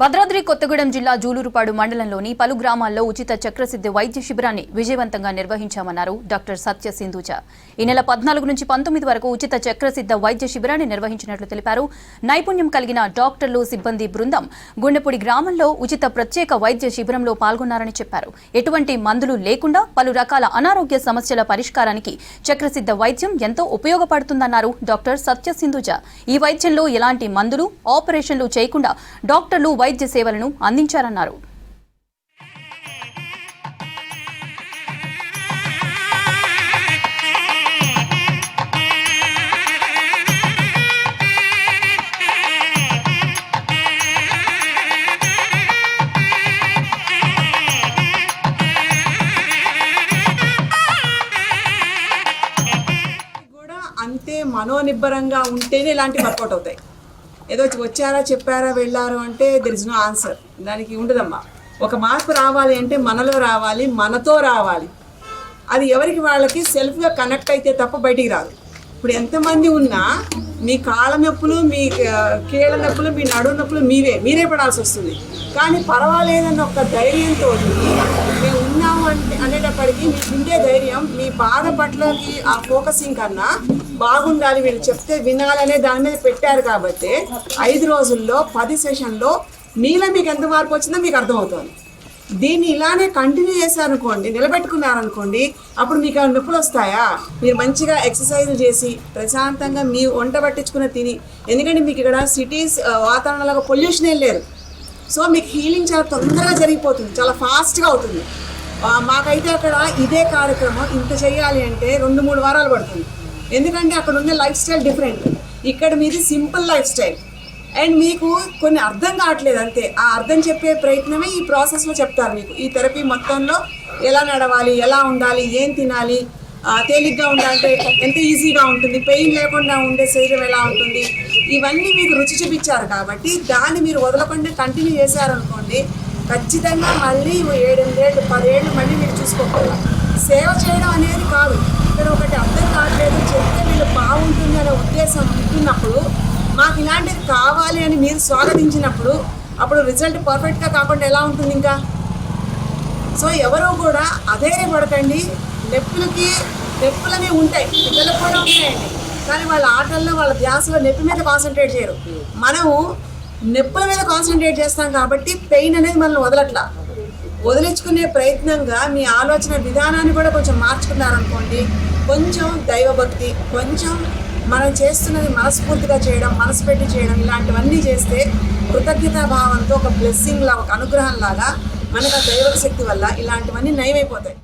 భద్రాద్రి కొత్తగూడెం జిల్లా జూలూరుపాడు మండలంలోని పలు గ్రామాల్లో ఉచిత చక్రసిద్ధి వైద్య శిబిరాన్ని విజయవంతంగా నిర్వహించామన్నారు డాక్టర్ సత్య సింధూజ. ఈ నెల 14 నుంచి 19 వరకు ఉచిత చక్రసిద్ధ వైద్య శిబిరాన్ని నిర్వహించినట్లు తెలిపారు. నైపుణ్యం కలిగిన డాక్టర్లు, సిబ్బంది బృందం గుండెపూడి గ్రామంలో ఉచిత ప్రత్యేక వైద్య శిబిరంలో పాల్గొన్నారని చెప్పారు. ఎటువంటి మందులు లేకుండా పలు రకాల అనారోగ్య సమస్యల పరిష్కారానికి చక్రసిద్ధ వైద్యం ఎంతో ఉపయోగపడుతుందన్నారు డాక్టర్ సత్య సింధూజ. ఈ వైద్యంలో ఎలాంటి మందులు, ఆపరేషన్లు చేయకుండా డాక్టర్లు వైద్య సేవలను అందించారన్నారు. అంతే మనోనిబ్బరంగా ఉంటేనే ఇలాంటి వర్కౌట్ అవుతాయి. ఏదో వచ్చారా, చెప్పారా, వెళ్ళారు అంటే దెర్ ఇస్ నో ఆన్సర్. దానికి ఉండదమ్మా. ఒక మార్పు రావాలి అంటే మనలో రావాలి, మనతో రావాలి. అది ఎవరికి వాళ్ళకి సెల్ఫ్గా కనెక్ట్ అయితే తప్ప బయటికి రాదు. ఇప్పుడు ఎంతమంది ఉన్నా మీ కాళ్ళ నొప్పులు, మీ కీళ్ళ నొప్పులు, మీ నడుము నొప్పులు మీరే పడాల్సి వస్తుంది. కానీ పర్వాలేదన్న ఒక ధైర్యంతో మేము ఉన్నాము అనేటప్పటికీ మీకు ఉండే ధైర్యం మీ బాధ పట్లకి ఆ ఫోకసింగ్ కన్నా బాగుండాలి, వీళ్ళు చెప్తే వినాలనే దాని మీద పెట్టారు. కాబట్టి 5 రోజుల్లో 10 సెషన్లో మీలో మీకు ఎంత మార్పు వచ్చిందో మీకు అర్థమవుతుంది. దీన్ని ఇలానే కంటిన్యూ చేశారనుకోండి, నిలబెట్టుకున్నారనుకోండి, అప్పుడు మీకు నొప్పులు వస్తాయా? మీరు మంచిగా ఎక్సర్సైజ్ చేసి ప్రశాంతంగా మీ వంట పట్టించుకుని తిని, ఎందుకంటే మీకు ఇక్కడ సిటీస్ వాతావరణంలో పొల్యూషన్ ఏం లేదు. సో మీకు హీలింగ్ చాలా తొందరగా జరిగిపోతుంది, చాలా ఫాస్ట్గా అవుతుంది. మాకైతే అక్కడ ఇదే కార్యక్రమం ఇంత చేయాలి అంటే 2-3 వారాలు పడుతుంది. ఎందుకంటే అక్కడ ఉన్న లైఫ్ స్టైల్ డిఫరెంట్, ఇక్కడ మీది సింపుల్ లైఫ్ స్టైల్. అండ్ మీకు కొన్ని అర్థం కావట్లేదు అంతే. ఆ అర్థం చెప్పే ప్రయత్నమే ఈ ప్రాసెస్లో చెప్తారు. మీకు ఈ థెరపీ మొత్తంలో ఎలా నడవాలి, ఎలా ఉండాలి, ఏం తినాలి, తేలిగ్గా ఉండాలంటే ఎంత ఈజీగా ఉంటుంది, పెయిన్ లేకుండా ఉండే శరీరం ఎలా ఉంటుంది, ఇవన్నీ మీకు రుచి చూపించారు. కాబట్టి దాన్ని మీరు వదలకుండా కంటిన్యూ చేశారనుకోండి, ఖచ్చితంగా మళ్ళీ 7-8 ఏళ్ళు 10 ఏళ్ళు మళ్ళీ మీరు చూసుకోవాలి. సేవ చేయడం అనేది కాదు, ఇక్కడ ఒకటి అర్థం కావట్లేదు, చెప్తే వీళ్ళు బాగుంటుంది అనే ఉద్దేశం ఉంటున్నప్పుడు, మాకు ఇలాంటిది కావాలి అని మీరు స్వాగతించినప్పుడు అప్పుడు రిజల్ట్ పర్ఫెక్ట్గా కాకుండా ఎలా ఉంటుంది ఇంకా? సో ఎవరూ కూడా అధైర్యపడకండి. నొప్పులనే ఉంటాయి, పిల్లలకు కూడా ఉంటాయండి. కానీ వాళ్ళ ఆటల్లో, వాళ్ళ ధ్యాసలో నొప్పి మీద కాన్సన్ట్రేట్ చేయరు. మనము నొప్పుల మీద కాన్సన్ట్రేట్ చేస్తాం కాబట్టి పెయిన్ అనేది మనల్ని వదిలించుకునే ప్రయత్నంగా మీ ఆలోచన విధానాన్ని కూడా కొంచెం మార్చుకున్నారనుకోండి, కొంచెం దైవభక్తి, కొంచెం మనం చేస్తున్నది మనస్ఫూర్తిగా చేయడం, మనసు పెట్టి చేయడం, ఇలాంటివన్నీ చేస్తే కృతజ్ఞతాభావంతో ఒక బ్లెస్సింగ్ లా, ఒక అనుగ్రహం లాగా మనకు ఆ దైవ శక్తి వల్ల ఇలాంటివన్నీ నయమైపోతాయి.